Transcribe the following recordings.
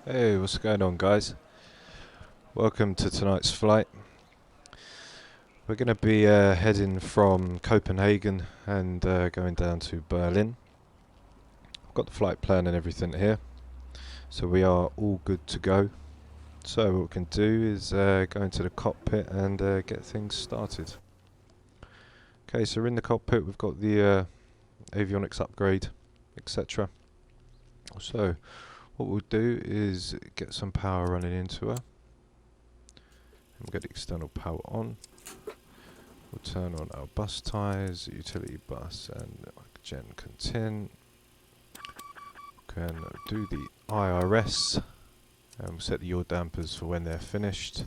Hey, what's going on, guys? Welcome to tonight's flight. We're going to be heading from Copenhagen and going down to Berlin. I've got the flight plan and everything here, so we are all good to go. So what we can do is go into the cockpit and get things started. Okay, so we're in the cockpit. We've got the avionics upgrade, etc. So what we'll do is get some power running into her. We'll get the external power on. We'll turn on our bus ties, utility bus and gen content. Can do the IRS and we'll set the yaw dampers for when they're finished.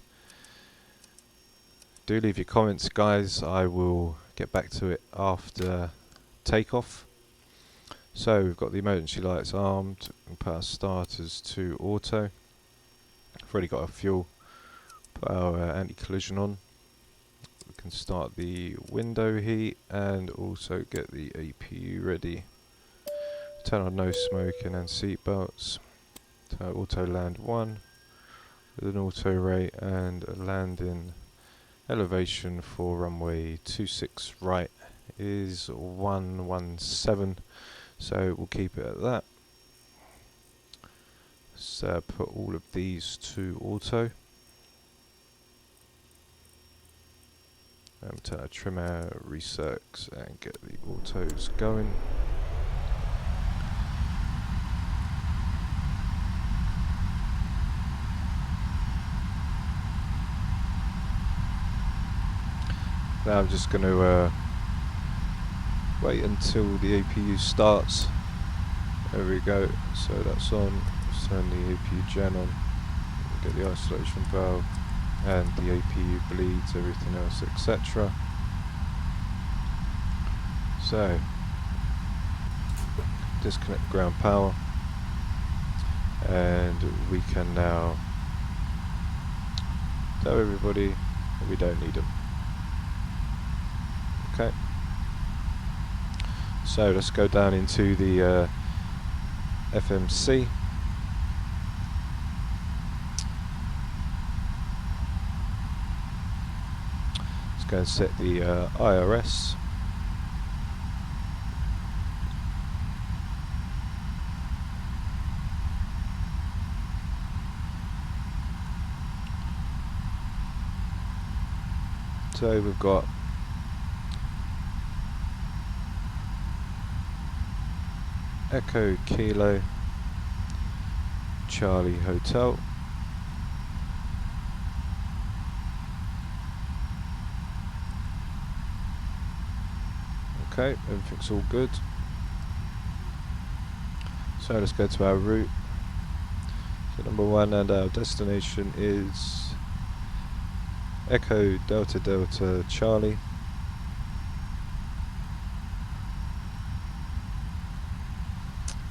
Do leave your comments, guys. I will get back to it after takeoff. So we've got the emergency lights armed. We'll put our starters to auto. I've already got our fuel. Put our anti-collision on. We can start the window heat and also get the APU ready. Turn on no smoking and seat belts. Auto land 1 with an auto rate and a landing elevation for runway 26 right is 117, so we'll keep it at that. So put all of these to auto. Turn our trimmer, recircs and get the autos going. Now I'm just going to wait until the APU starts. There we go, so that's on. Let's turn the APU gen on, get the isolation valve and the APU bleeds, everything else, etc. So, disconnect ground power and we can now tell everybody that we don't need them. Okay, so let's go down into the FMC. Let's go and set the IRS. So we've got Echo Kilo Charlie Hotel. Okay, everything's all good. So let's go to our route. So number 1 and our destination is Echo Delta Delta Charlie.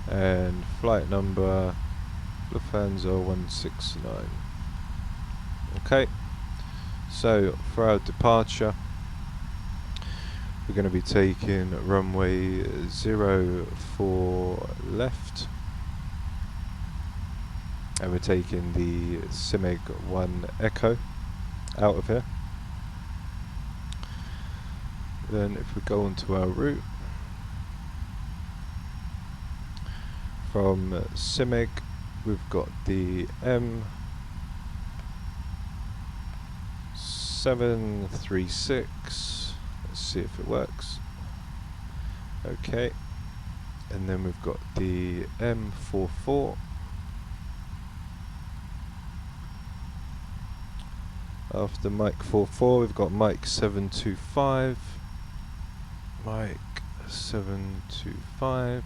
And flight number Lufthansa 169. Okay, so for our departure we're going to be taking runway 04 left and we're taking the CIMIG 1 Echo out of here. Then if we go onto our route from CIMIG, we've got the M736. Let's see if it works. Okay, and then we've got the M44. After Mike 44, we've got Mike 725. Mike 725.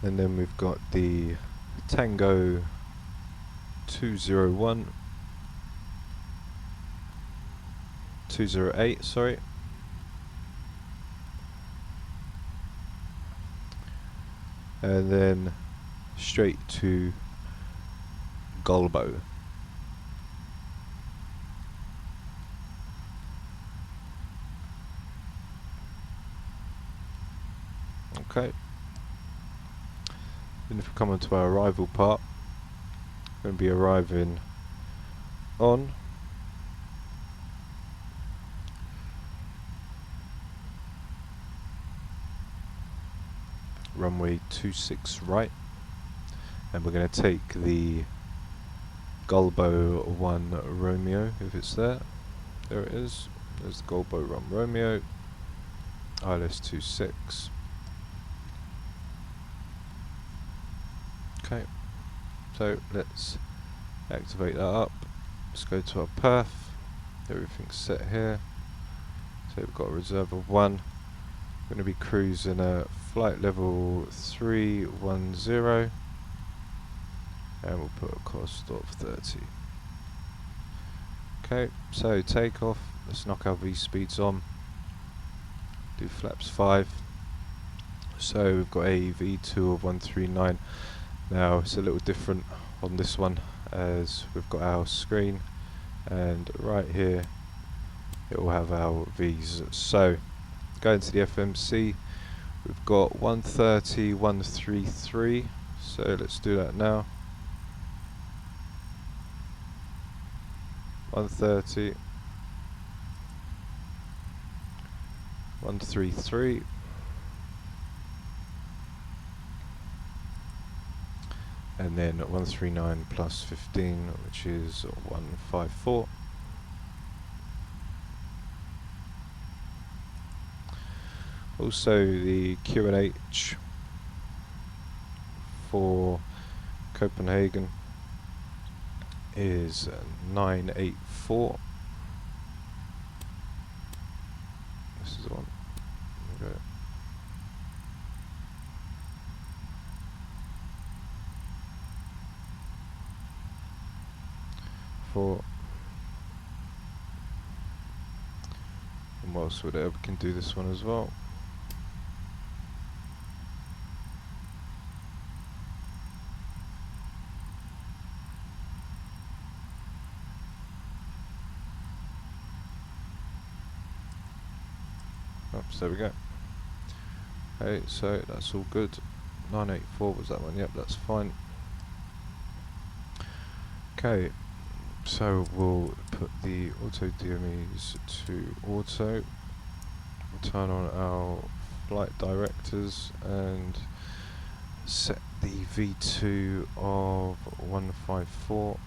And then we've got the Tango 208, sorry. And then straight to Golbo. Okay. Then if we come onto our arrival part, we're going to be arriving on runway 26 right, and we're going to take the Gulbo 1 Romeo, if it's there. There it is. There's the Gulbo 1 Romeo, ILS 26. Okay, so let's activate that up. Let's go to our path. Everything's set here. So we've got a reserve of 1. We're going to be cruising at flight level 310, and we'll put a cost of 30. Okay, so takeoff. Let's knock our V speeds on. Do flaps 5. So we've got a V2 of 139. Now it's a little different on this one, as we've got our screen, and right here it will have our V's. So going to the FMC, we've got 130, 133. So let's do that now. 130, 133. And then 139 plus 15, which is 154. Also the QNH for Copenhagen is 984. This is the one. Okay. And whilst we're there, we can do this one as well. So there we go. Okay, so that's all good. 984 was that one? Yep, that's fine. Okay, so we'll put the auto DMEs to auto. We'll turn on our flight directors and set the V2 of 154.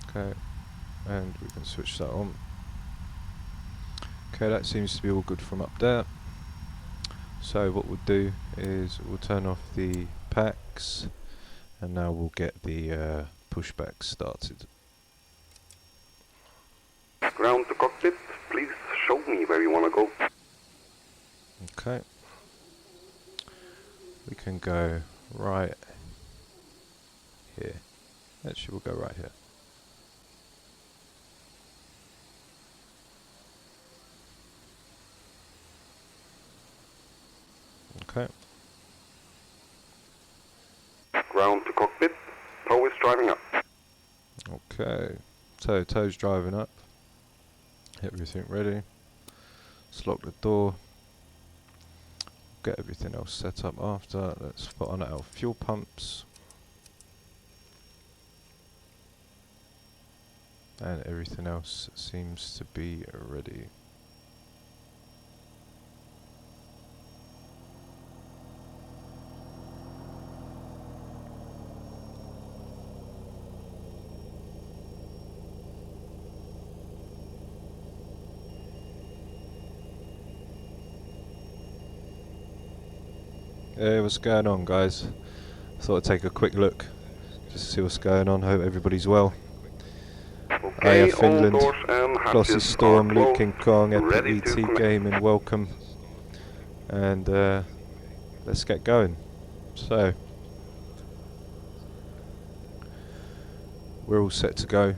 Okay, and we can switch that on. Okay, that seems to be all good from up there. So what we'll do is we'll turn off the packs, and now we'll get the pushback started. Ground to cockpit, please show me where you want to go. Okay. We can go right here. Actually, we'll go right here. Okay. Ground to cockpit, tow is driving up. Okay. So tow's driving up. Everything ready. Let's lock the door. Get everything else set up after. Let's put on our fuel pumps. And everything else seems to be ready. Hey, what's going on, guys? Thought I'd take a quick look just to see what's going on. Hope everybody's well. Okay, Finland, all doors and Glossy hatches Storm, are Luke closed. King Kong, Epic Ready to ET connect. Gaming, welcome. And let's get going. So, we're all set to go.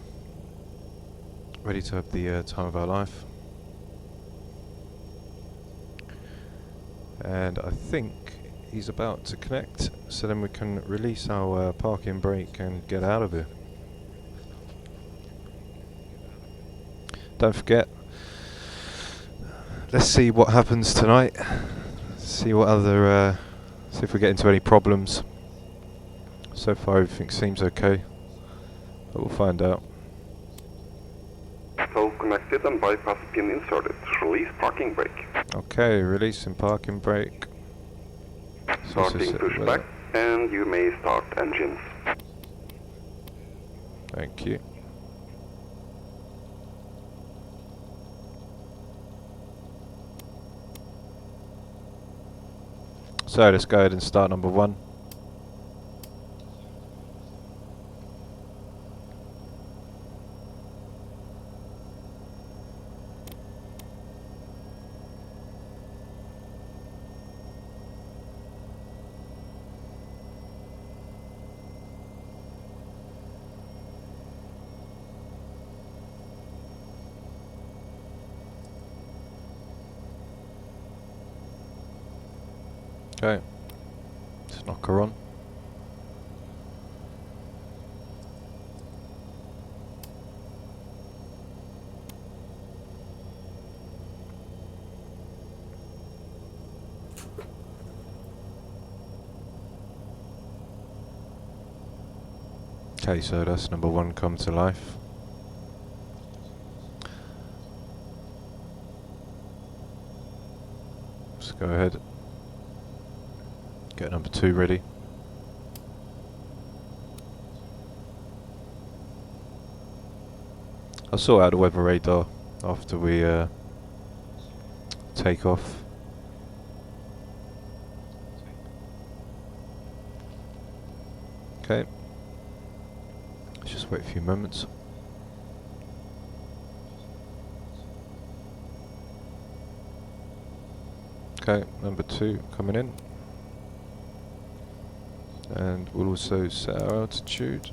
Ready to have the time of our life. And I think he's about to connect, so then we can release our parking brake and get out of here. Don't forget, let's see what happens tonight. see what other, see if we get into any problems. So far everything seems okay, but we'll find out. So connected and bypass pin inserted. Release parking brake. Okay, releasing parking brake. Starting pushback, and you may start engines. Thank you. So let's go ahead and start number 1. Okay, let's knock her on. Okay, so that's number 1 come to life. Let's go ahead. Get number 2 ready. I'll sort out the weather radar after we take off. Okay. Let's just wait a few moments. Okay, number 2 coming in. And we'll also set our altitude,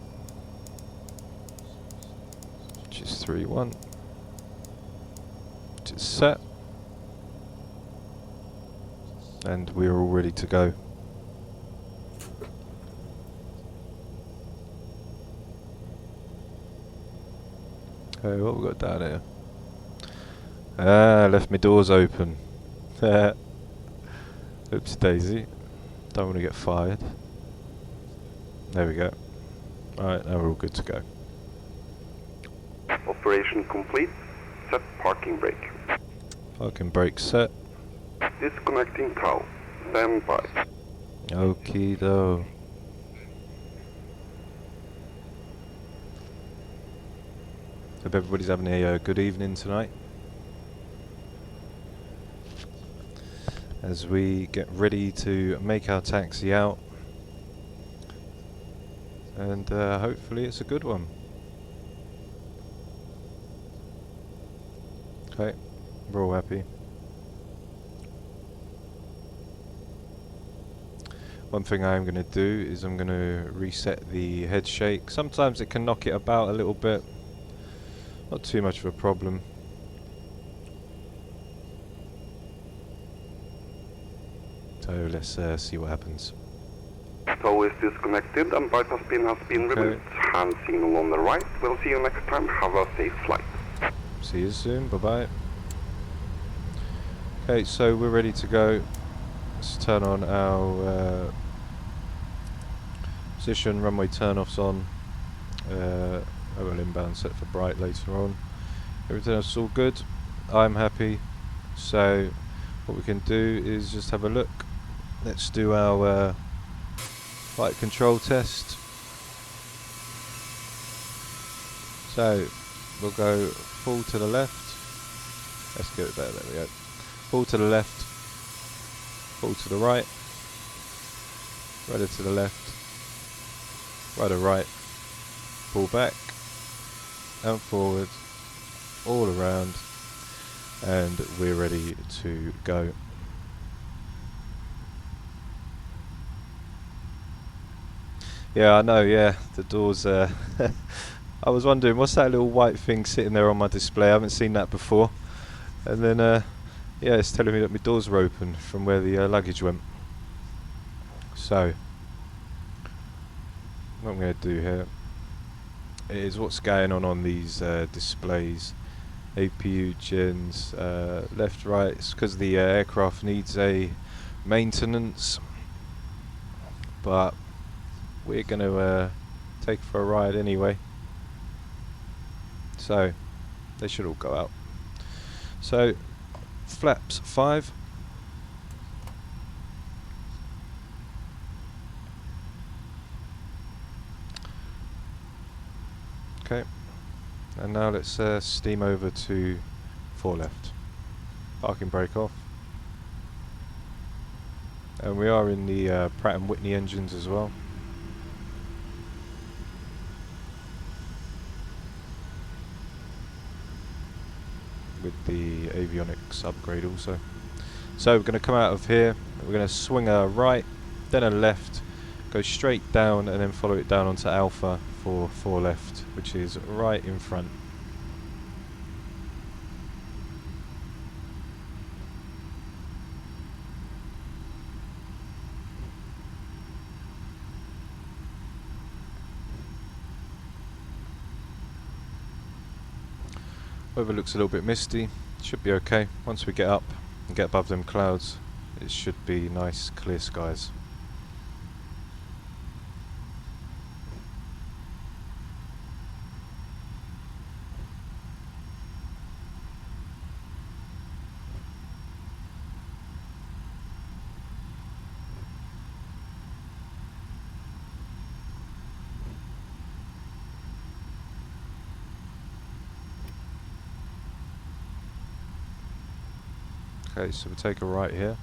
which is 3-1, which is set, and we're all ready to go. Okay, what have we got down here? Ah, left my doors open. Oops daisy, don't want to get fired. There we go. Alright, now we're all good to go. Operation complete. Set parking brake. Parking brake set. Disconnecting tow. Stand by. Okie doke. Hope everybody's having a good evening tonight. As we get ready to make our taxi out. And hopefully it's a good one. Okay, we're all happy. One thing I am going to do is I'm going to reset the head shake. Sometimes it can knock it about a little bit. Not too much of a problem. So let's see what happens. Tow is disconnected and bypass pin has been removed. Hand signal on the right. We'll see you next time. Have a safe flight. See you soon. Bye bye. Okay, so we're ready to go. Let's turn on our position, runway turn-offs on. OL inbound set for bright later on. Everything else is all good. I'm happy. So what we can do is just have a look. Let's do our flight control test. So we'll go full to the left. Let's get it there. There we go. Full to the left. Full to the right. Rudder to the left. Rudder right. Pull back and forward. All around. And we're ready to go. Yeah, I know, yeah, the doors, I was wondering, what's that little white thing sitting there on my display? I haven't seen that before. And then, yeah, it's telling me that my doors are open from where the luggage went. So, what I'm going to do here is what's going on these displays. APU gens, left, right, it's because the aircraft needs a maintenance, but we're going to take it for a ride anyway, so they should all go out. So flaps 5, okay, and now let's steam over to 4 left, parking brake off, and we are in the Pratt & Whitney engines as well. With the avionics upgrade also. So we're going to come out of here, we're going to swing a right, then a left, go straight down and then follow it down onto Alpha for 4 left, which is right in front. Weather looks a little bit misty, should be okay. Once we get up and get above them clouds, it should be nice clear skies. Okay, so we'll take a right here.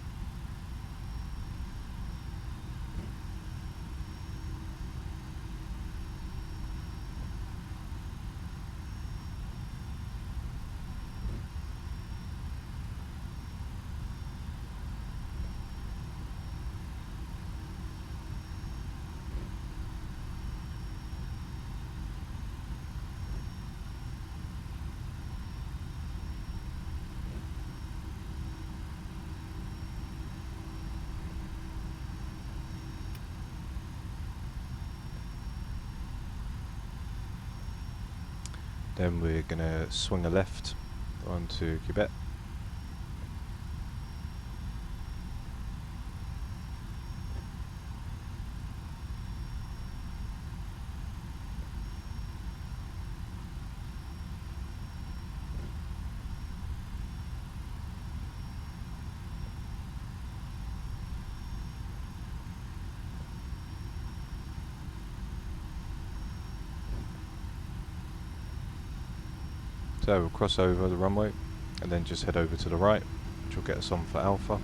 Then we're going to swing a left onto Quebec. So we'll cross over the runway and then just head over to the right, which will get us on for Alpha.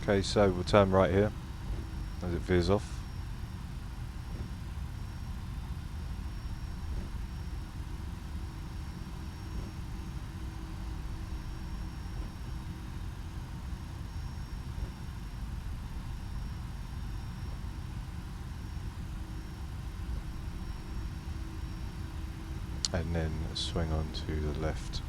Okay, so we'll turn right here as it veers off. And then swing on to the left.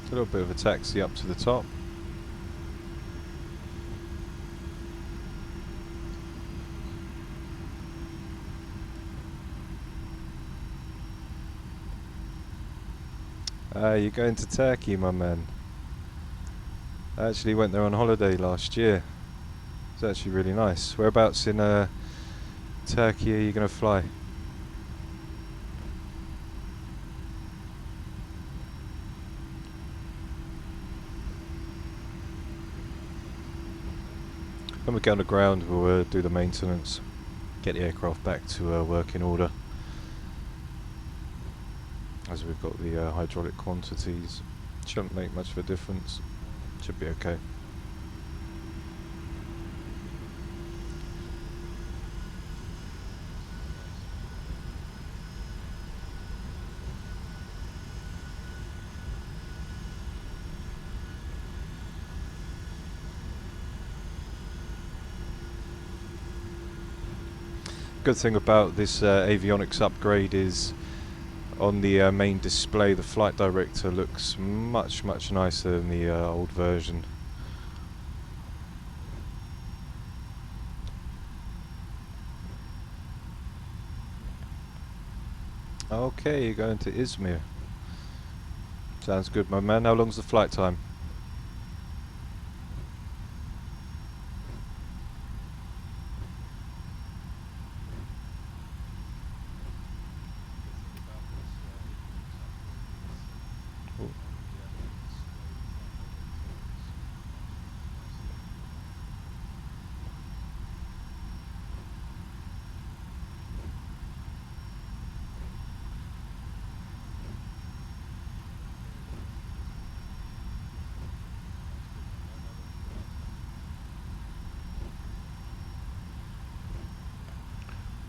A little bit of a taxi up to the top. You're going to Turkey, my man. I actually went there on holiday last year. It's actually really nice. Whereabouts in Turkey are you going to fly? When we get on the ground, we'll do the maintenance. get the aircraft back to working order, as we've got the hydraulic quantities. Shouldn't make much of a difference, should be okay. Good thing about this avionics upgrade is on the main display the flight director looks much nicer than the old version. Okay, you're going to Izmir. Sounds good, my man. How long's the flight time?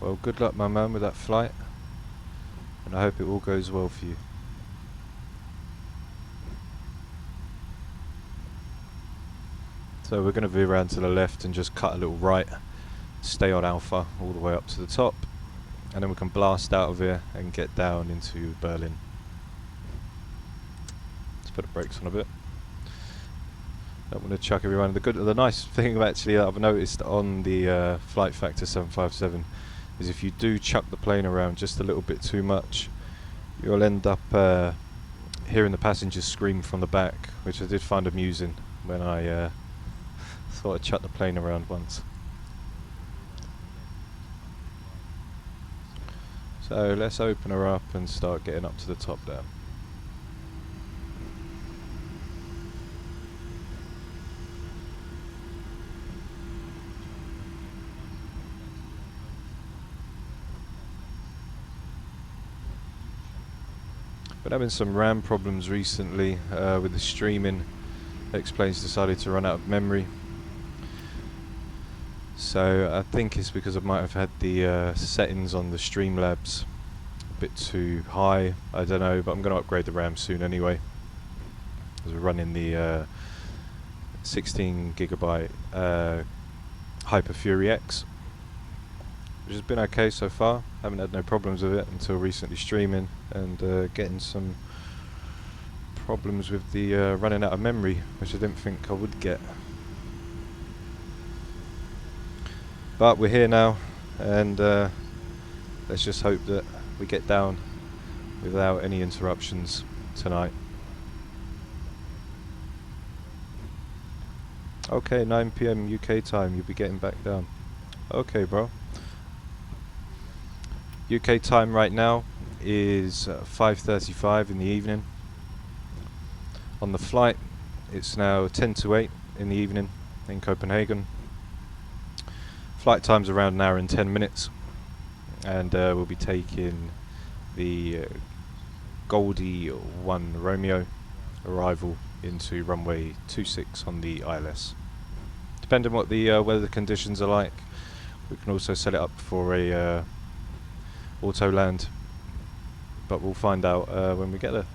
Well, good luck, my man, with that flight, and I hope it all goes well for you. So we're going to veer around to the left and just cut a little right, stay on Alpha all the way up to the top, and then we can blast out of here and get down into Berlin. Let's put the brakes on a bit. Don't want to chuck everyone. The nice thing actually that I've noticed on the Flight Factor 757 is if you do chuck the plane around just a little bit too much, you'll end up hearing the passengers scream from the back, which I did find amusing when I thought I'd chuck the plane around once. So let's open her up and start getting up to the top there. Been having some RAM problems recently with the streaming. X-Plane's decided to run out of memory, so I think it's because I might have had the settings on the Streamlabs a bit too high. I don't know, but I'm going to upgrade the RAM soon anyway, as we're running the 16 gigabyte Hyper Fury X, which has been okay so far. Haven't had no problems with it until recently streaming and getting some problems with the running out of memory, which I didn't think I would get. But we're here now, and let's just hope that we get down without any interruptions tonight. Okay, 9 PM UK time, you'll be getting back down. Okay, bro. UK time right now is 5:35 in the evening. On the flight, it's now 10 to 8 in the evening in Copenhagen. Flight time's around an hour and 10 minutes, and we'll be taking the Goldie 1 Romeo arrival into runway 26 on the ILS. Depending on what the weather conditions are like, we can also set it up for a auto land, but we'll find out when we get there.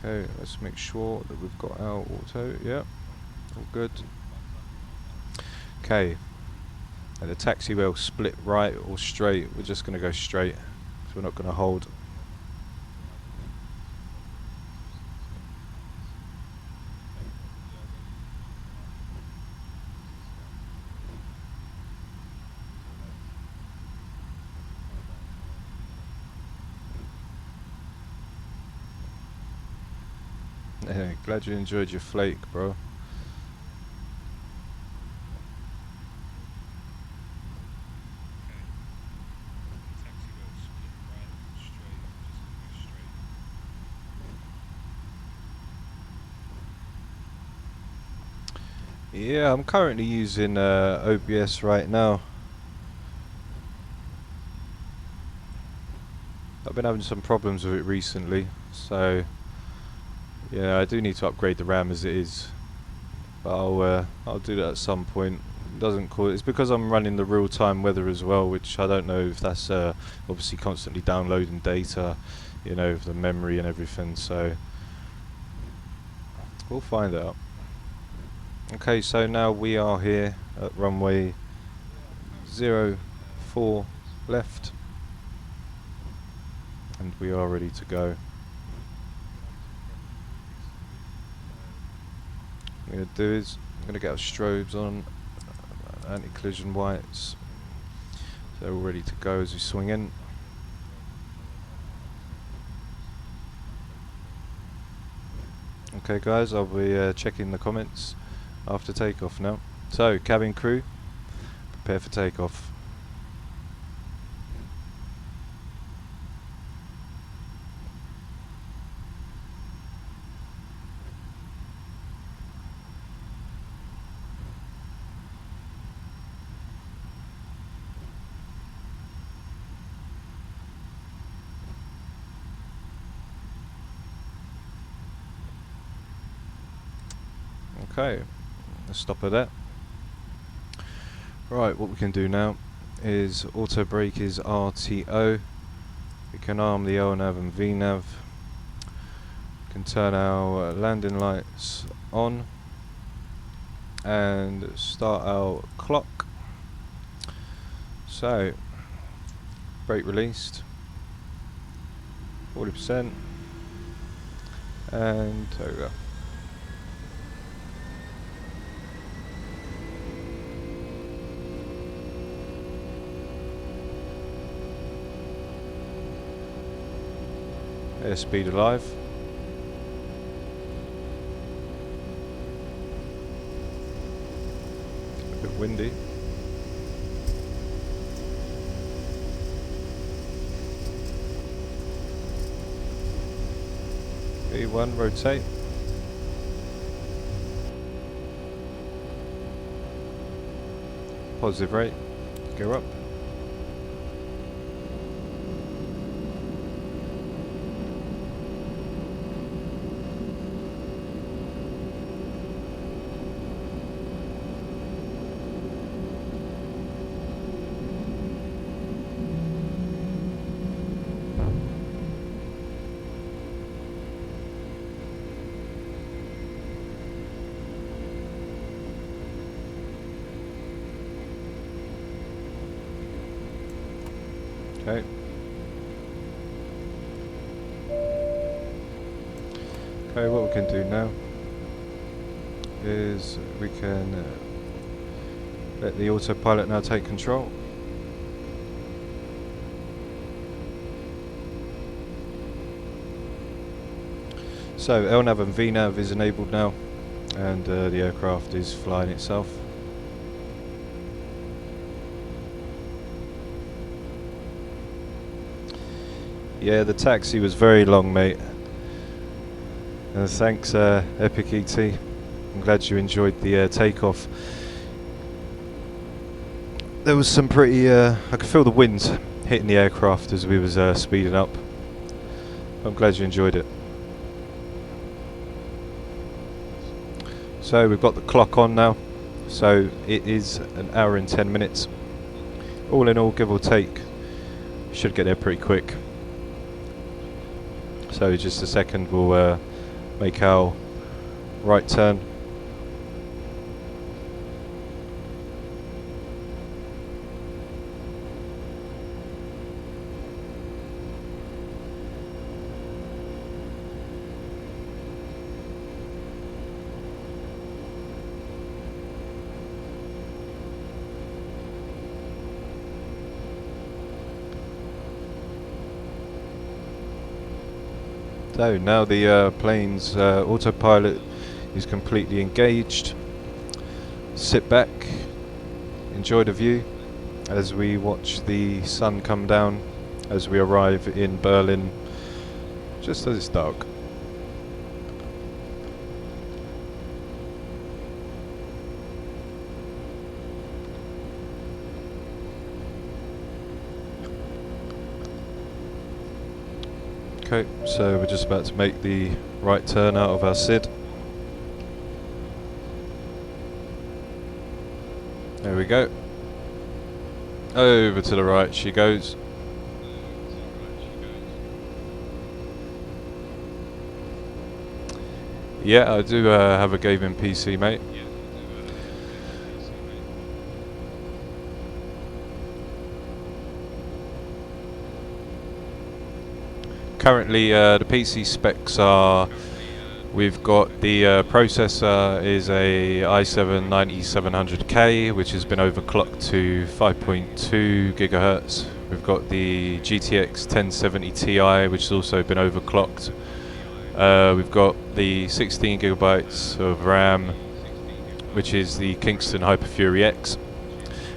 Okay, let's make sure that we've got our auto. Yeah, all good. Okay, and the taxi will split right or straight. We're just going to go straight, so we're not going to hold. Yeah, glad you enjoyed your flake, bro. Yeah, I'm currently using OBS right now. I've been having some problems with it recently, so yeah, I do need to upgrade the RAM as it is. But I'll do that at some point. It doesn't cause it's because I'm running the real-time weather as well, which I don't know if that's obviously constantly downloading data, you know, the memory and everything. So we'll find out. Okay, so now we are here at runway 04 left, and we are ready to go. What I'm going to do is I'm going to get our strobes on, anti-collision whites, so we're ready to go as we swing in. Okay guys, I'll be checking the comments after takeoff now. So, cabin crew, prepare for takeoff. Okay, let's stop at that. Right, what we can do now is auto brake is RTO. We can arm the LNAV and VNAV. We can turn our landing lights on and start our clock. So, brake released, 40%, and there we go. Airspeed alive. A bit windy. V1, rotate. Positive rate, go up. Okay. Okay, what we can do now is we can let the autopilot now take control. So LNAV and VNAV is enabled now, and the aircraft is flying itself. Yeah, the taxi was very long, mate. Thanks, Epic ET. I'm glad you enjoyed the takeoff. There was some pretty... I could feel the winds hitting the aircraft as we was speeding up. I'm glad you enjoyed it. So we've got the clock on now. So it is an hour and 10 minutes. All in all, give or take, should get there pretty quick. So just a second, we'll make our right turn. So now the plane's autopilot is completely engaged. Sit back, enjoy the view as we watch the sun come down as we arrive in Berlin just as it's dark. Okay, so we're just about to make the right turn out of our SID. There we go. Over to the right she goes. Yeah, I do have a gaming PC, mate. Currently, the PC specs are, we've got the processor is a i7-9700K, which has been overclocked to 5.2 gigahertz. We've got the GTX 1070 Ti, which has also been overclocked. We've got the 16 gigabytes of RAM, which is the Kingston HyperFury X,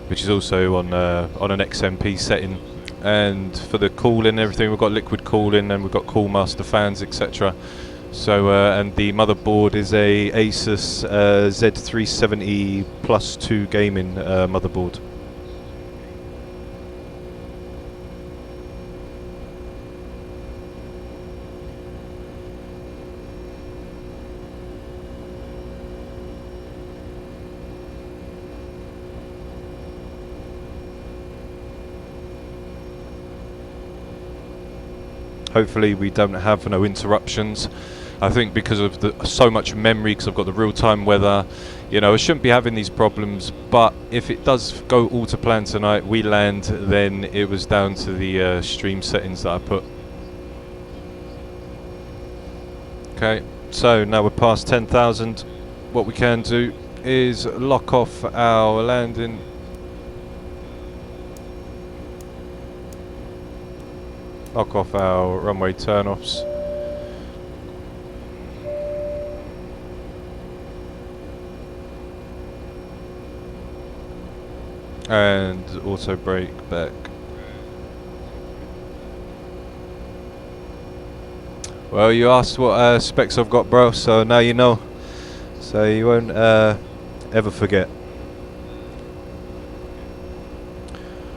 which is also on an XMP setting. And for the cooling and everything, we've got liquid cooling and we've got Coolmaster fans, etc. So and the motherboard is a Asus Z370 Plus 2 gaming motherboard. Hopefully we don't have no interruptions. I think because of so much memory, because I've got the real-time weather, you know, I shouldn't be having these problems. But if it does go all to plan tonight, we land, then it was down to the stream settings that I put. Okay, so now we're past 10,000. What we can do is lock off our landing. Lock off our runway turn-offs. And auto brake back. Well, you asked what specs I've got, bro, so now you know. So you won't ever forget.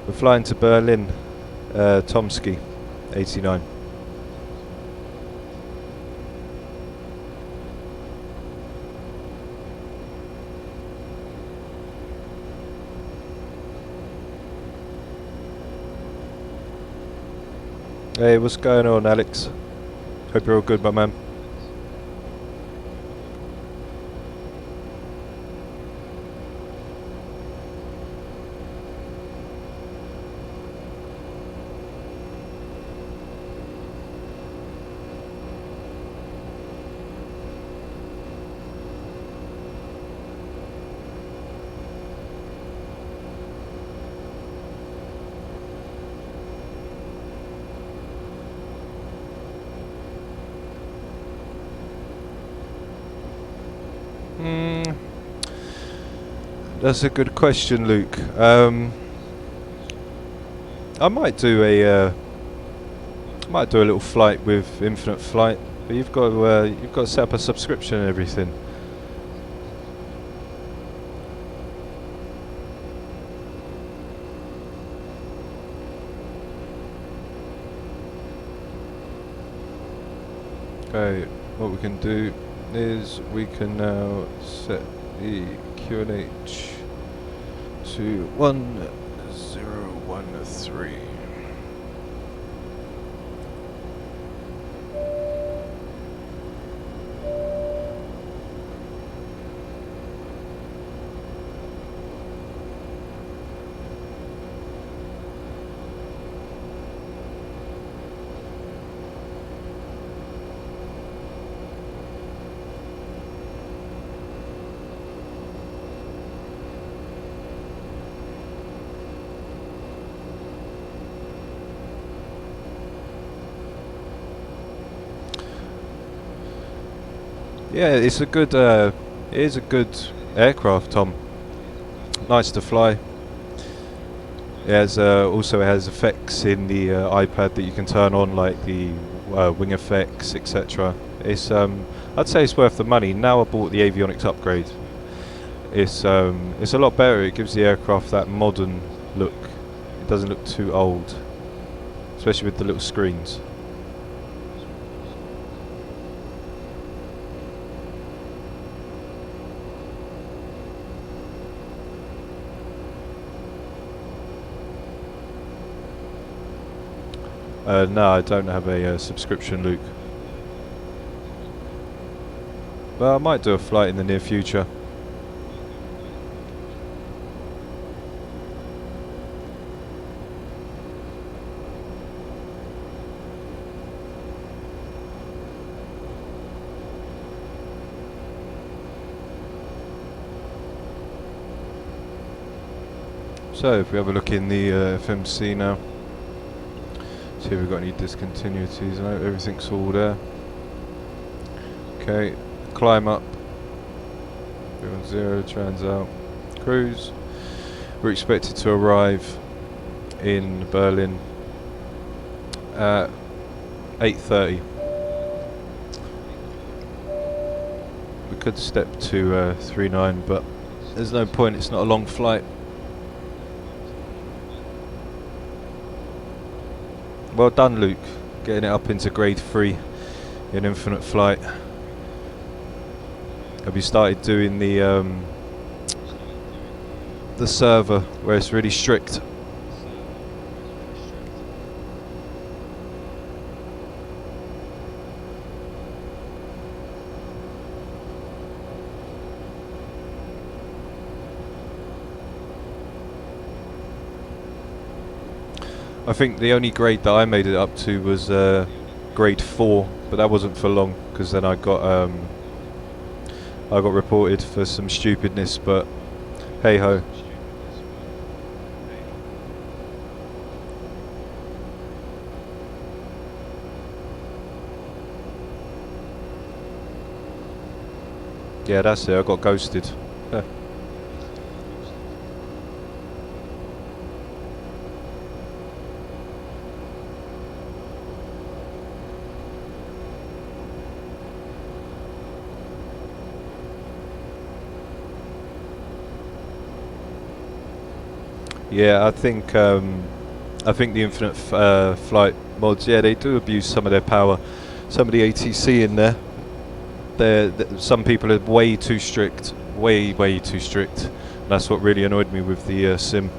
We're flying to Berlin, Tomsky. 89. Hey, what's going on, Alex? Hope you're all good, my man. That's a good question, Luke. I might do a little flight with Infinite Flight, but you've got to set up a subscription and everything. Okay, what we can do is we can now set the QNH to 1013. Yeah, it's a good. It is a good aircraft, Tom. Nice to fly. It has also it has effects in the iPad that you can turn on, like the wing effects, etc. It's I'd say it's worth the money. Now I bought the avionics upgrade. It's a lot better. It gives the aircraft that modern look. It doesn't look too old, especially with the little screens. No, I don't have a subscription, Luke. But I might do a flight in the near future. So if we have a look in the FMC now, see if we've got any discontinuities. No, everything's all there. Okay, climb up. 310, trans out, cruise. We're expected to arrive in Berlin at 8:30. We could step to 39, but there's no point, it's not a long flight. Well done, Luke, getting it up into grade 3 in infinite flight. Have you started doing the server where it's really strict? I think the only grade that I made it up to was grade 4, but that wasn't for long because then I got reported for some stupidness. But hey ho. Yeah, that's it. I got ghosted. Yeah, I think the infinite flight mods, yeah, they do abuse some of their power. Some of the ATC in there, some people are way too strict, way too strict. That's what really annoyed me with the sim.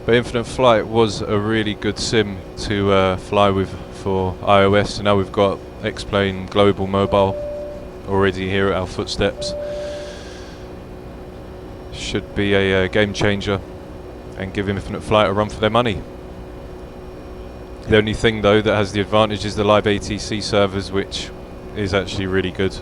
But Infinite Flight was a really good sim to fly with for iOS, and now we've got X-Plane Global Mobile already here at our footsteps. Should be a game changer and give Infinite Flight a run for their money. The only thing though that has the advantage is the live ATC servers, which is actually really good.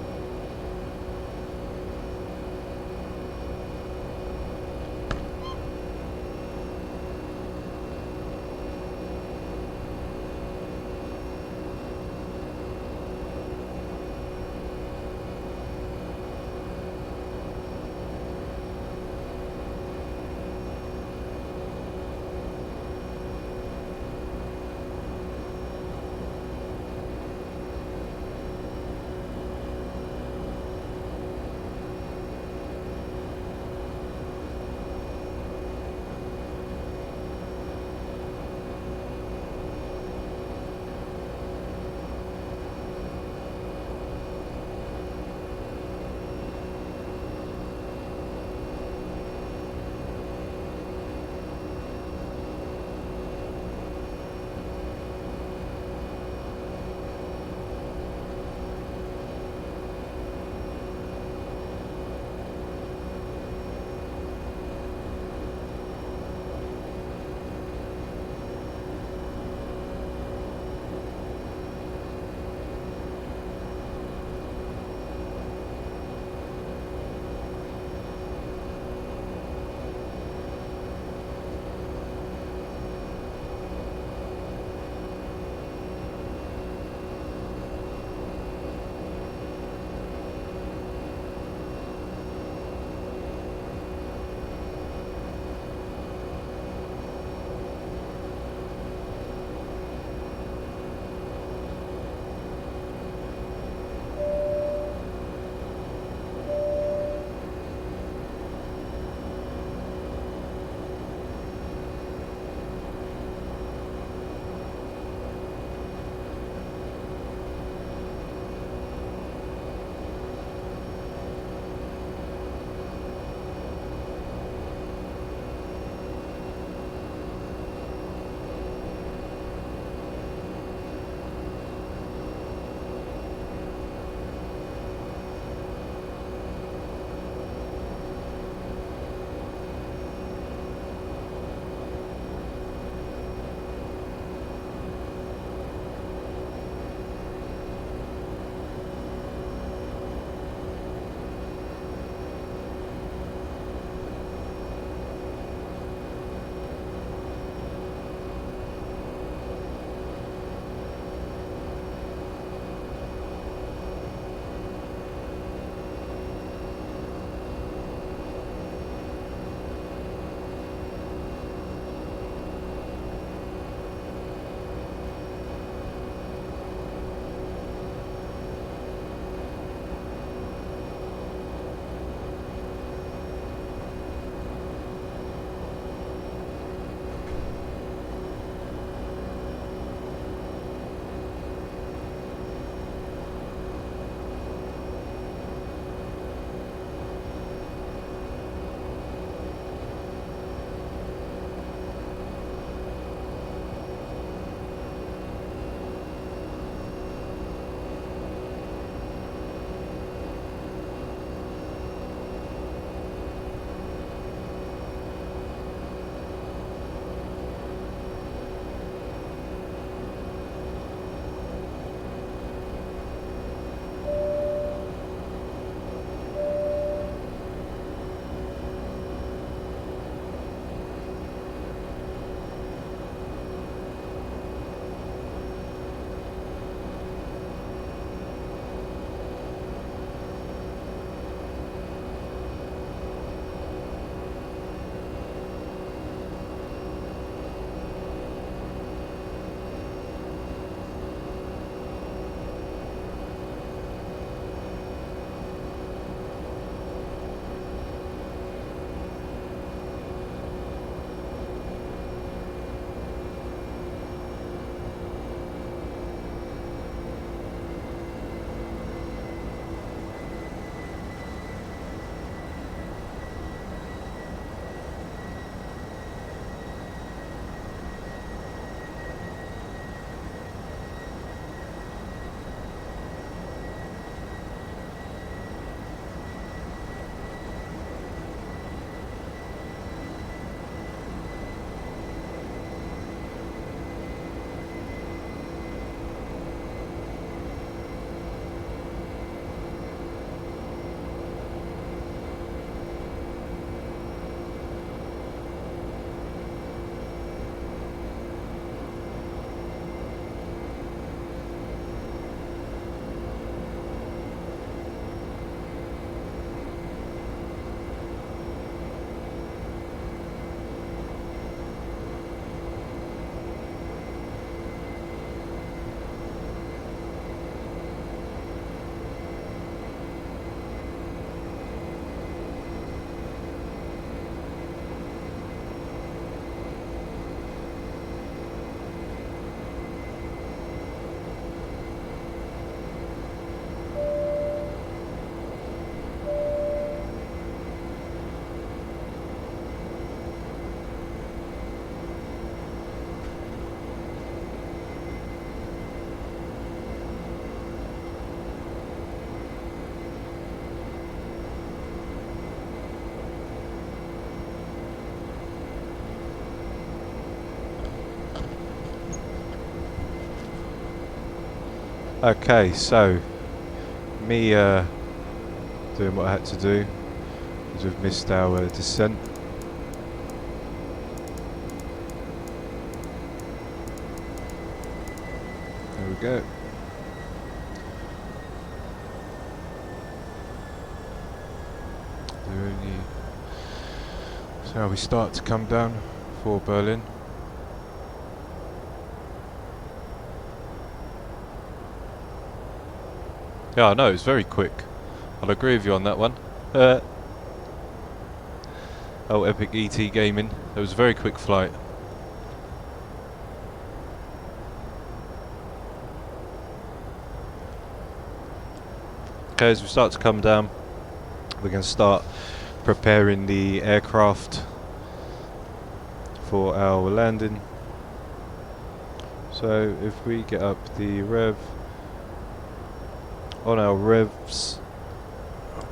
Okay, so me doing what I had to do because we've missed our descent. There we go. So now we start to come down for Berlin. Yeah, no, it's very quick. I'll agree with you on that one. Oh, Epic ET Gaming. It was a very quick flight. Okay, as we start to come down, we're going to start preparing the aircraft for our landing. So if we get up the rev on our revs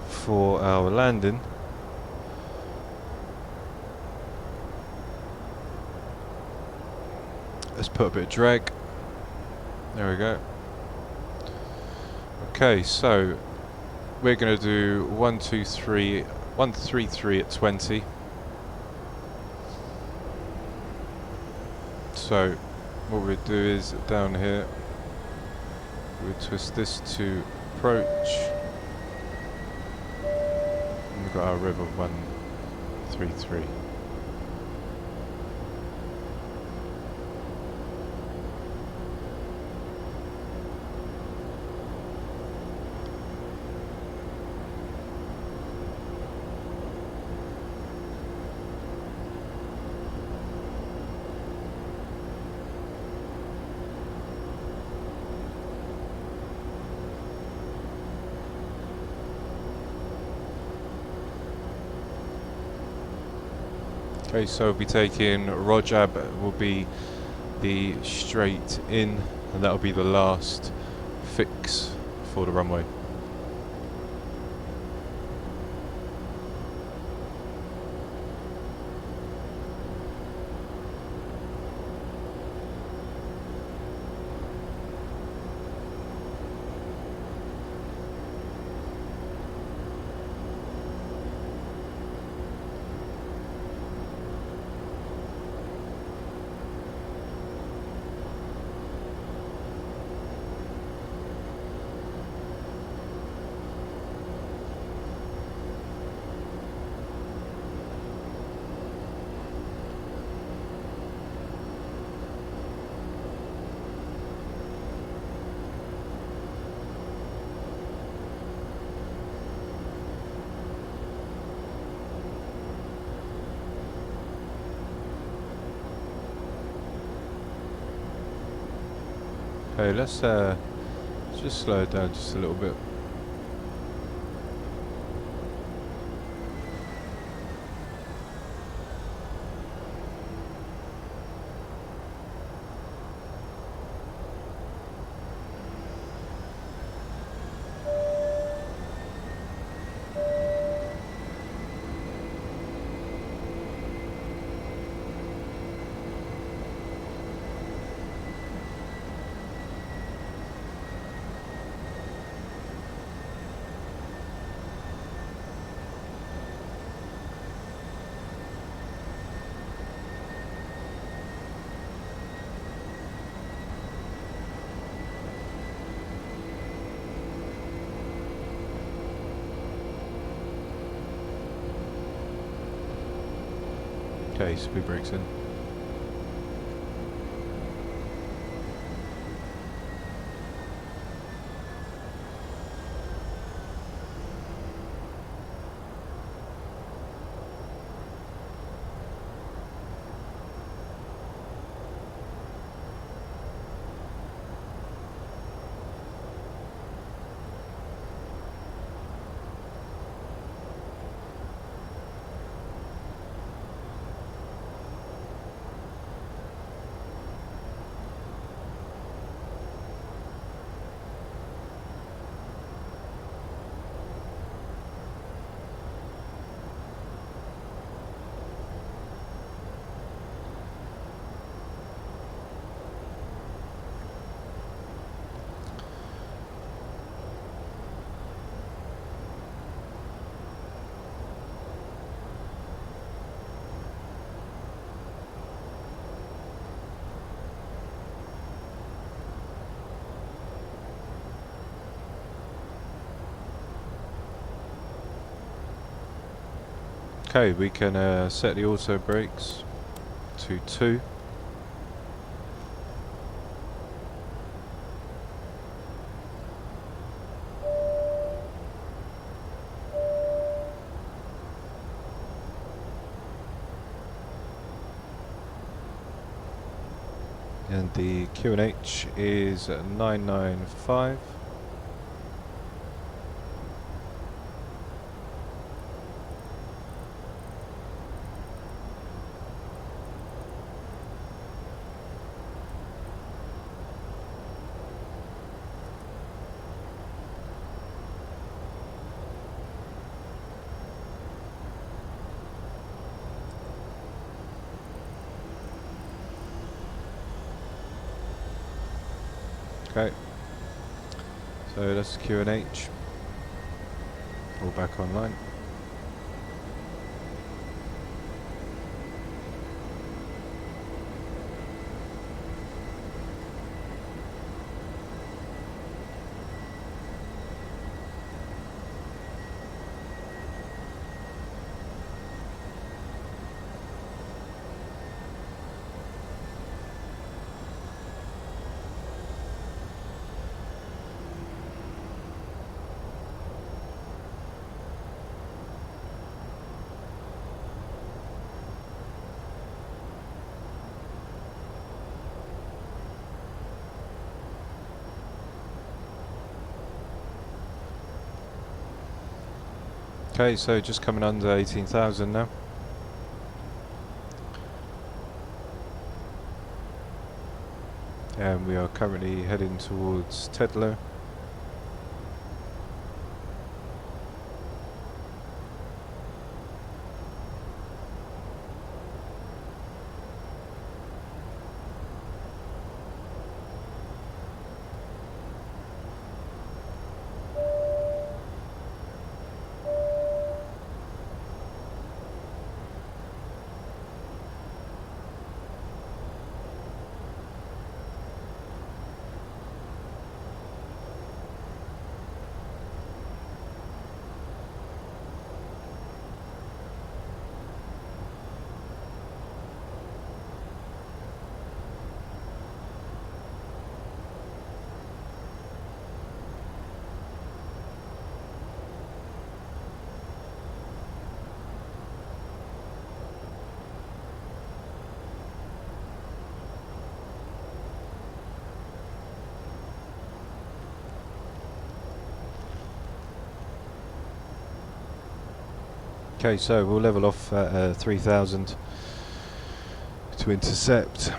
for our landing, let's put a bit of drag. There we go. Okay, so we're going to do 133 at 20. So what we'll do is down here we'll twist this to approach, and we've got our rev of 133. Okay, so we'll be taking Rojab, will be the straight in, and that'll be the last fix for the runway. Okay, let's just slow it down just a little bit. Okay, speed brakes in. Okay, we can set the auto brakes to 2. And the QNH is 995. Okay, so that's QNH, all back online. Okay, so just coming under 18,000 now. And we are currently heading towards Tedlow. Okay, so we'll level off at 3,000 to intercept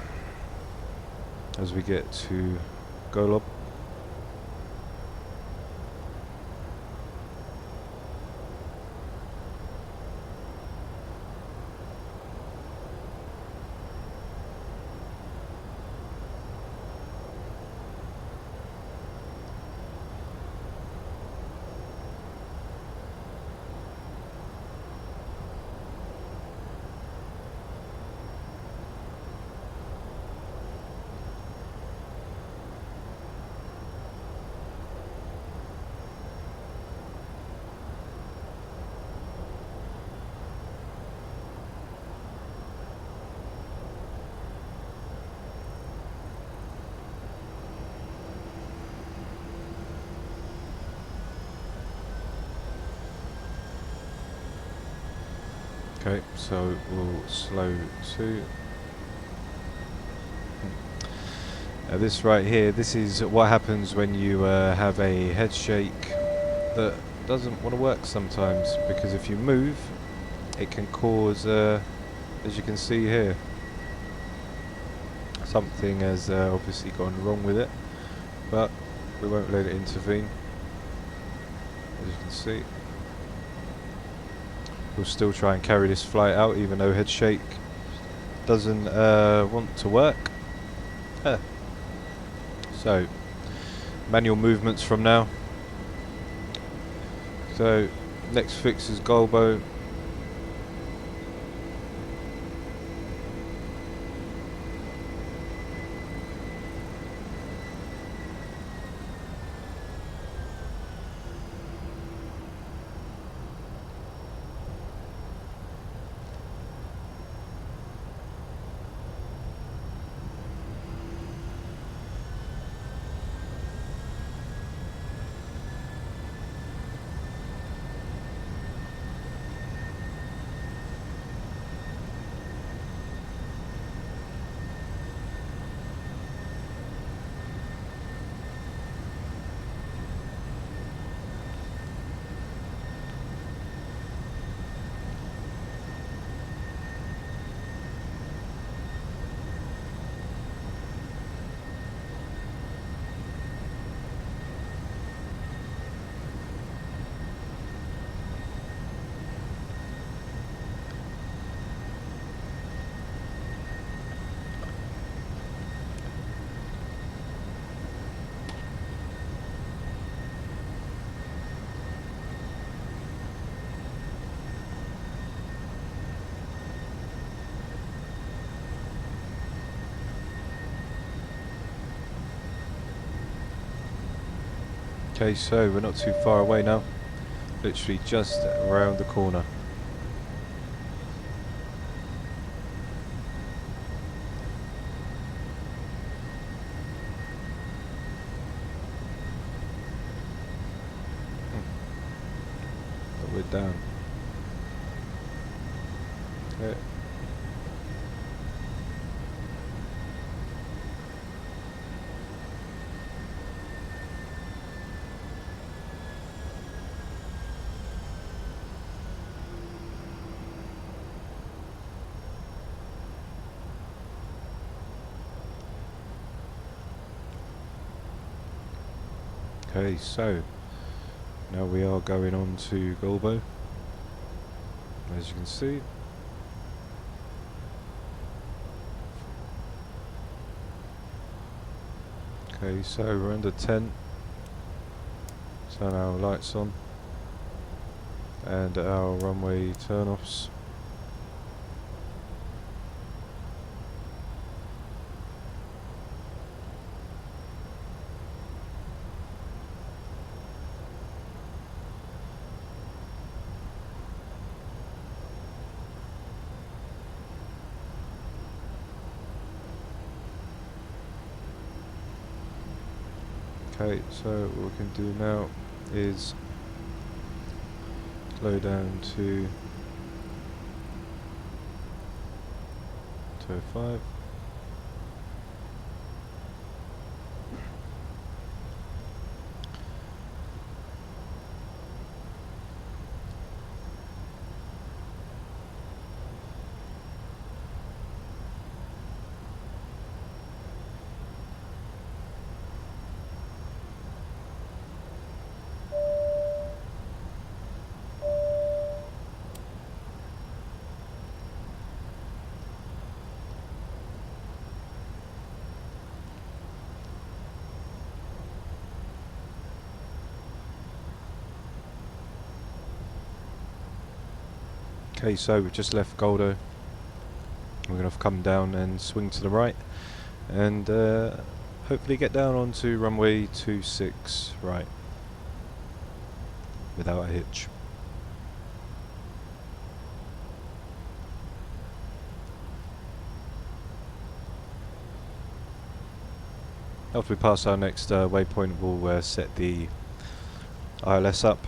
as we get to Golob. Okay, so we'll slow to. This right here, this is what happens when you have a head shake that doesn't want to work sometimes, because if you move, it can cause, as you can see here, something has obviously gone wrong with it, but we won't let it intervene, as you can see. We'll still try and carry this flight out even though head shake doesn't want to work. So manual movements from now. So next fix is Golbo. Okay, so we're not too far away now. Literally just around the corner. But we're down. Okay. Okay, so now we are going on to Golbo, as you can see. Okay, so we're under 10. Turn our lights on and our runway turn-offs. Okay, so what we can do now is slow down to 205. Okay, so we've just left Goldo. We're going to come down and swing to the right and hopefully get down onto runway 26 right without a hitch. After we pass our next waypoint, we'll set the ILS up.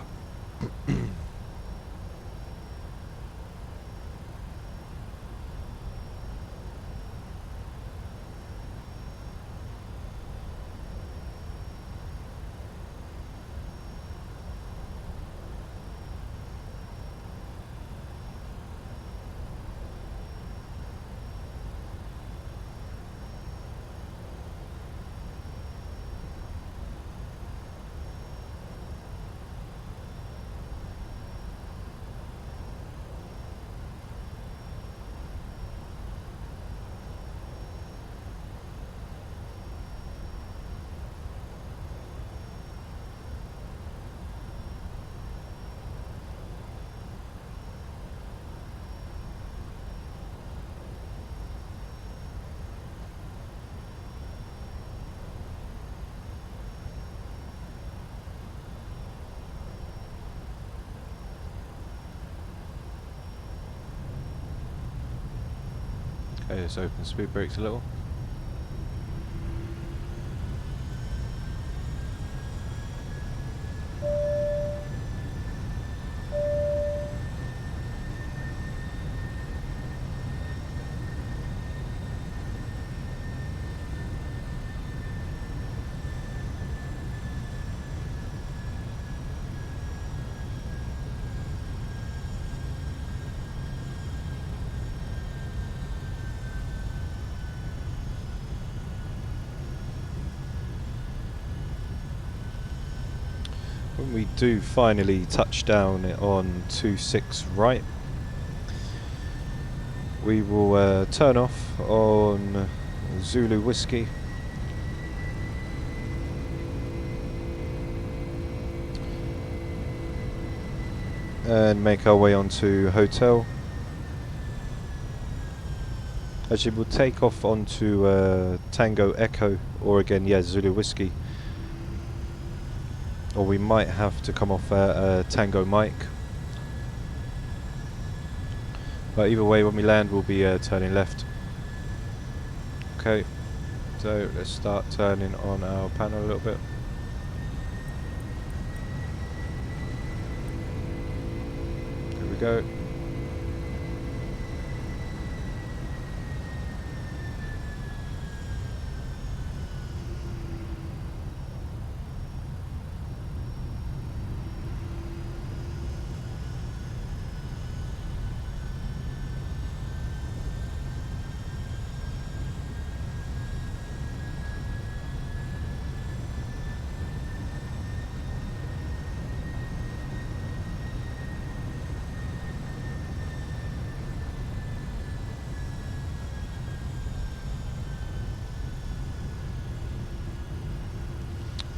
Okay, let's open speed brakes a little. When we do finally touch down on 26 right, we will turn off on Zulu Whiskey and make our way onto Hotel. Actually, we'll take off onto Tango Echo, or again, yeah, Zulu Whiskey. or we might have to come off a Tango mic. But either way, when we land, we'll be turning left. Okay, so let's start turning on our panel a little bit. Here we go.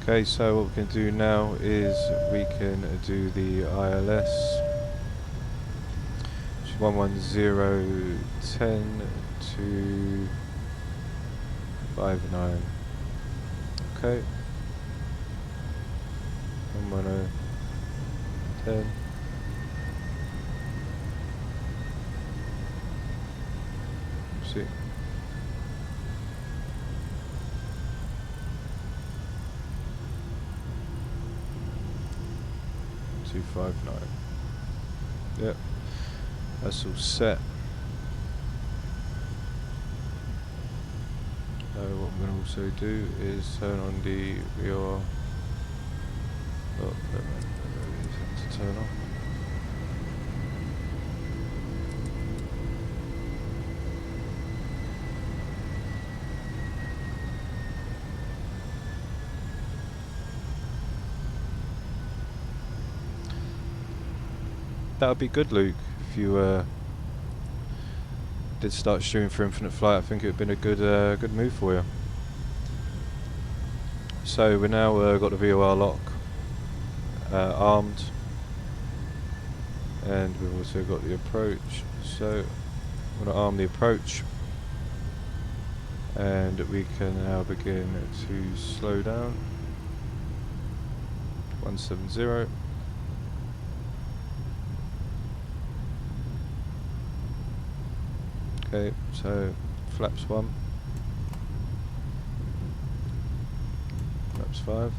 Okay, so what we can do now is we can do the ILS, which is 11010 to 59. Okay, 11010. See. 259. Yep, that's all set. What I'm going to also do is turn on the VOR. Oh, never mind. These have to turn off. That would be good, Luke, if you did start shooting for infinite flight. I think it would have been a good move for you. So we now got the VOR lock armed, and we've also got the approach. So I'm going to arm the approach, and we can now begin to slow down. 170. Okay, so flaps 1, flaps 5.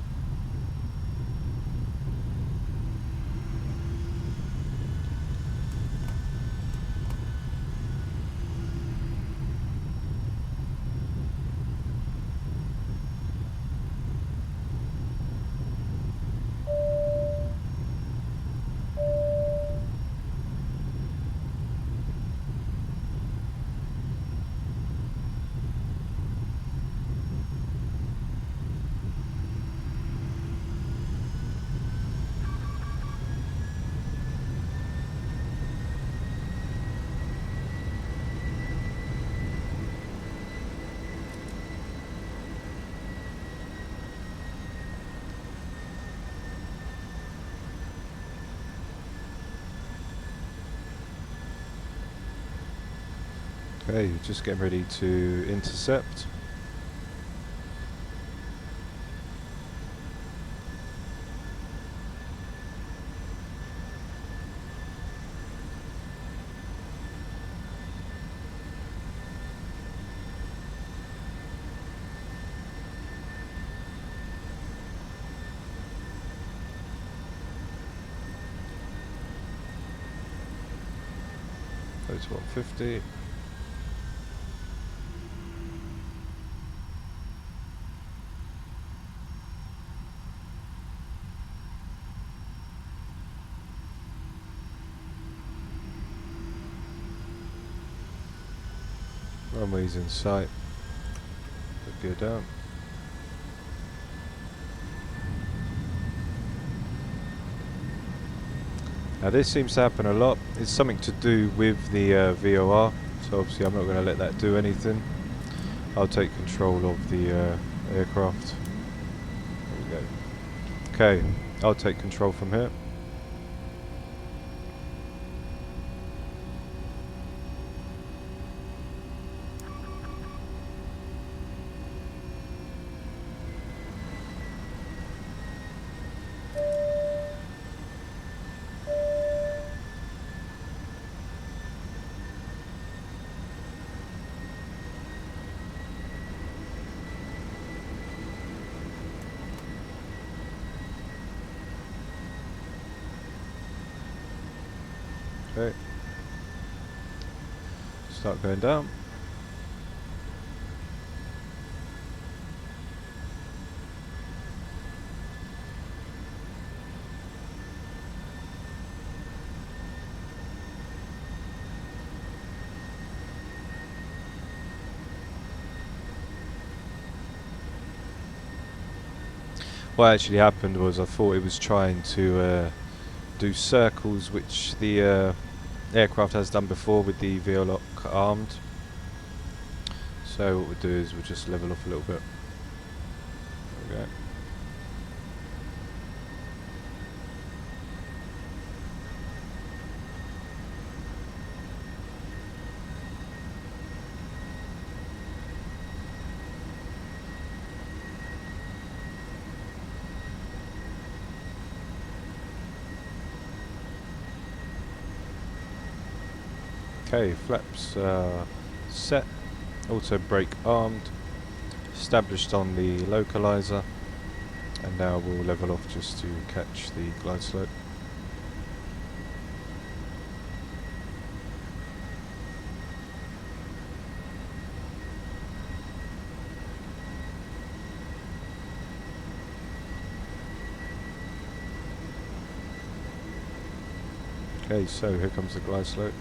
Okay, just getting ready to intercept. Go to 150. Runway's in sight. Put gear down. Now this seems to happen a lot. It's something to do with the VOR, so obviously I'm not going to let that do anything. I'll take control of the aircraft. There we go. Okay, I'll take control from here. Okay. Start going down. What actually happened was I thought it was trying to do circles, which the aircraft has done before with the Veolock armed. So what we'll do is we'll just level off a little bit. There we go. Okay, flaps set, auto brake armed, established on the localizer, and now we'll level off just to catch the glide slope. Okay, so here comes the glide slope.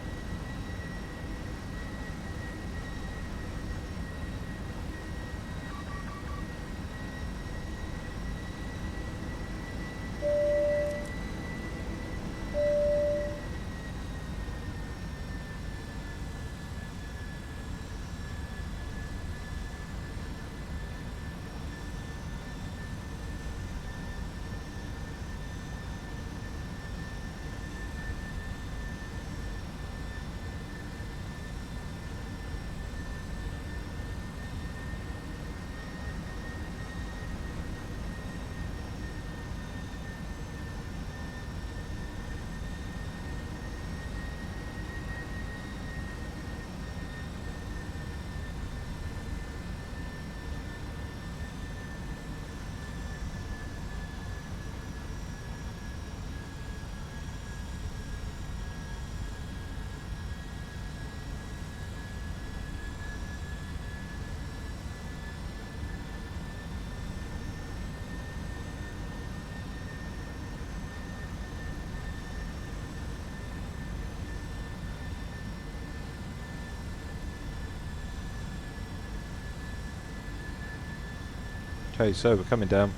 Okay, so we're coming down.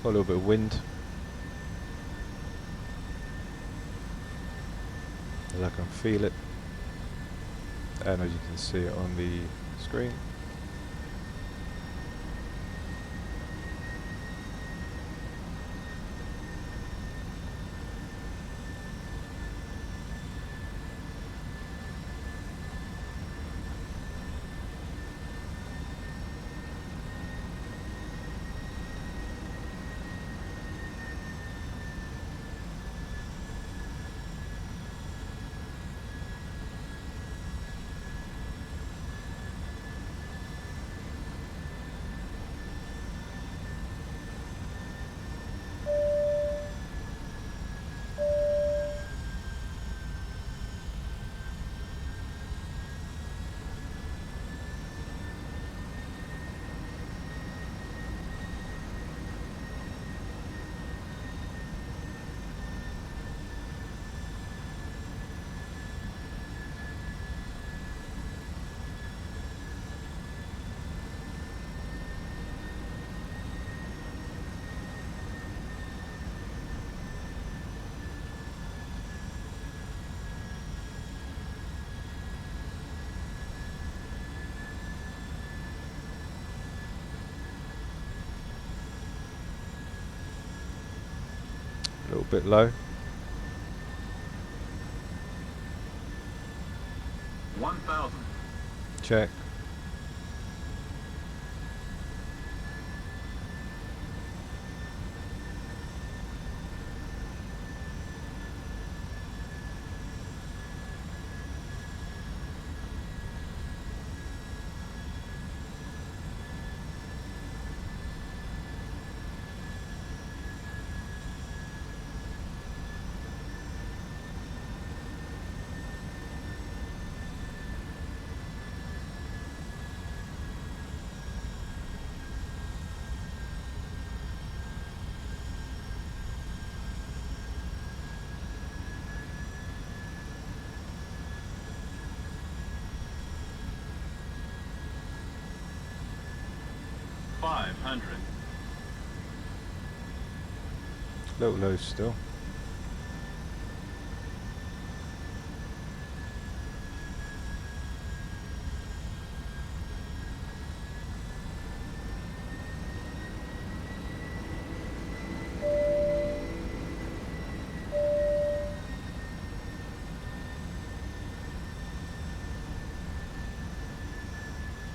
Got a little bit of wind. As I can feel it. And as you can see it on the screen. A little bit low. 1,000. Check. 500. A little low still.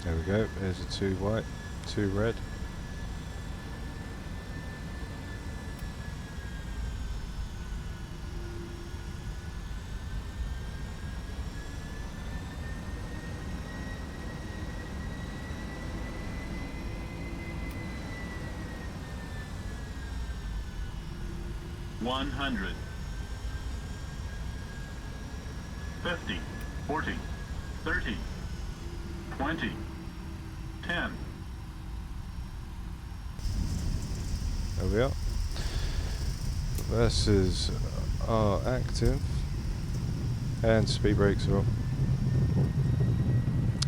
There we go, there's a 2 white, 2 red. $100. 50, 40, 30, 20, 10. There we are. Reversers are active and speed brakes are on.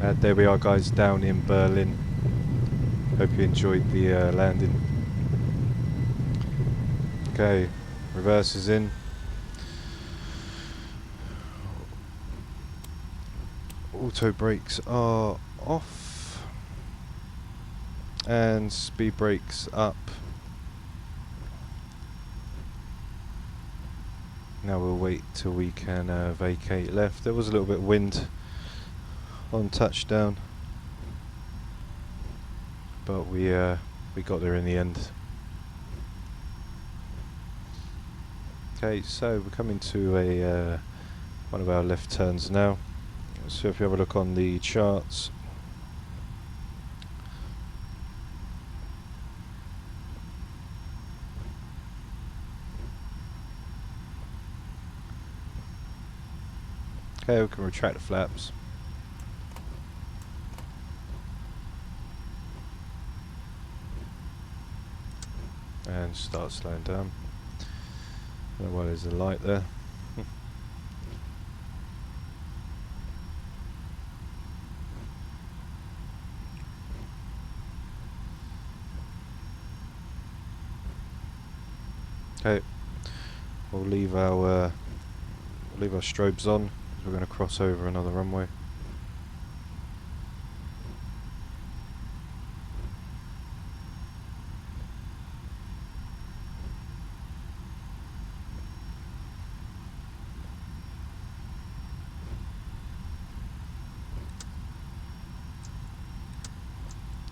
And there we are, guys, down in Berlin. Hope you enjoyed the landing. Okay, reversers in. Auto brakes are off and speed brakes up. Now we'll wait till we can vacate left. There was a little bit of wind on touchdown, but we got there in the end. Okay, so we're coming to a one of our left turns now. So if you have a look on the charts, okay, we can retract the flaps. And start slowing down. I don't know why there's a light there. Okay, we'll leave our strobes on because we're going to cross over another runway.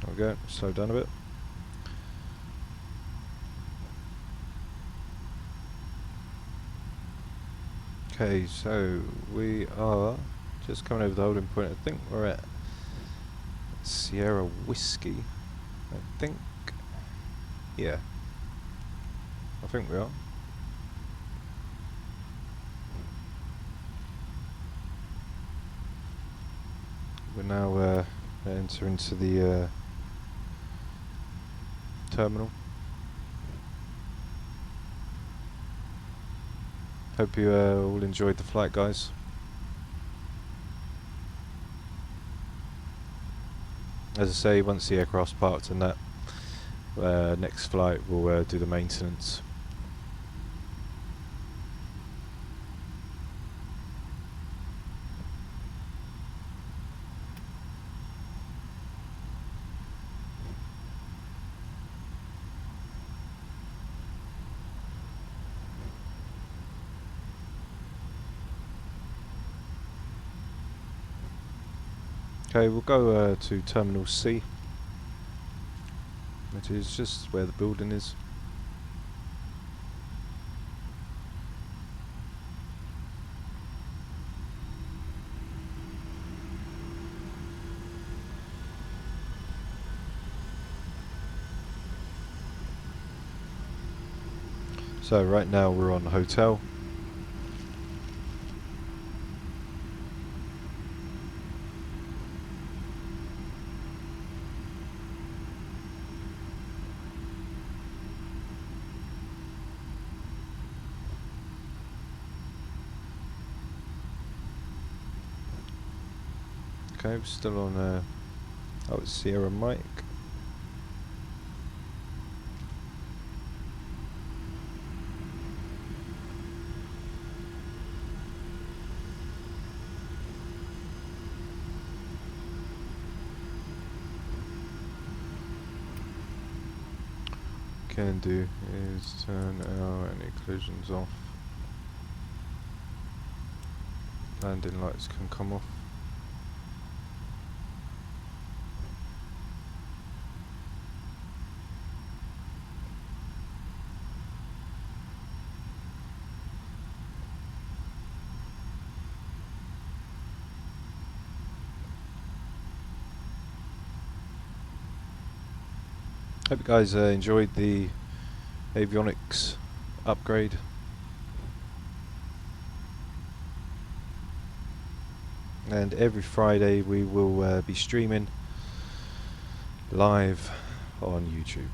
There we go, slow down a bit. Okay, so we are just coming over the holding point. I think we're at Sierra Whiskey. I think, yeah, I think we are. We're now enter into the terminal. Hope you all enjoyed the flight, guys. As I say, once the aircraft's parked and that, next flight we'll do the maintenance. Okay, we'll go to Terminal C, which is just where the building is. So right now we're on hotel. Okay, we're still on, oh, it's Sierra Mike. can do is turn our any collisions off. Landing lights can come off. Hope you guys enjoyed the avionics upgrade. And every Friday we will be streaming live on YouTube.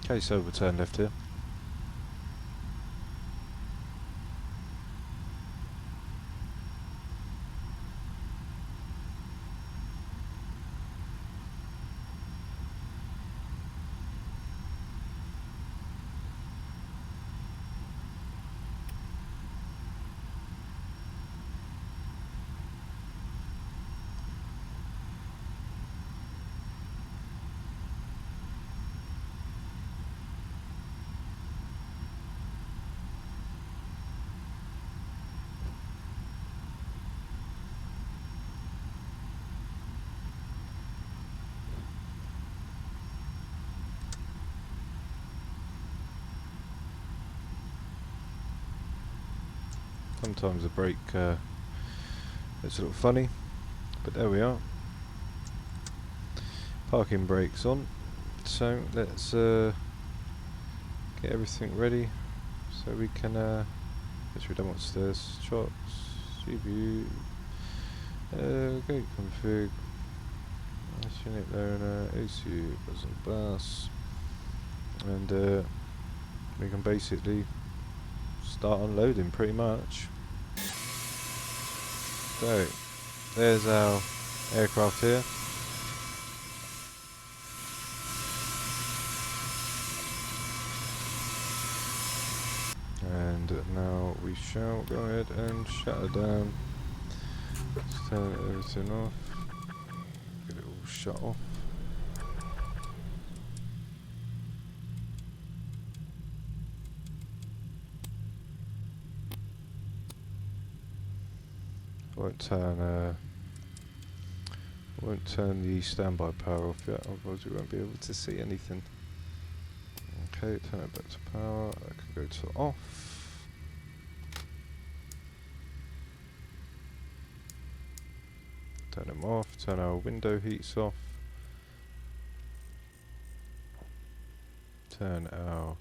Okay, so we'll turn left here. Sometimes the brake it's a little funny, but there we are. Parking brakes on. So let's get everything ready so we can guess we're done upstairs. Shots, CPU, gate config, unit loaner, AC buzz and bus, and we can basically start unloading pretty much. So there's our aircraft here. And now we shall go ahead and shut her down. Just turn everything off. Get it all shut off. Won't turn the standby power off yet, otherwise we won't be able to see anything. Okay, turn it back to power. I can go to off. Turn them off. Turn our window heats off. Turn our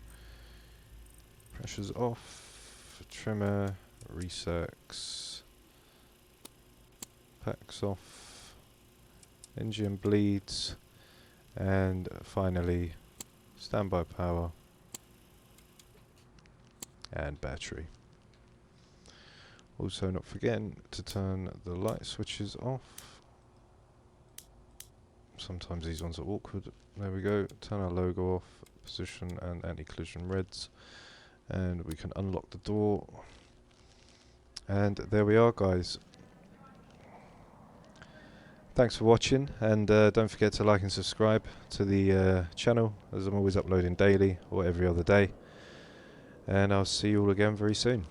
pressures off. Trimmer, resets, packs off, engine bleeds, and finally standby power and battery. Also not forgetting to turn the light switches off. Sometimes these ones are awkward. There we go. Turn our logo off, position and anti-collision reds, and we can unlock the door. And there we are, guys. Thanks for watching, and don't forget to like and subscribe to the channel, as I'm always uploading daily or every other day. And I'll see you all again very soon.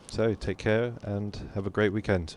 So take care and have a great weekend.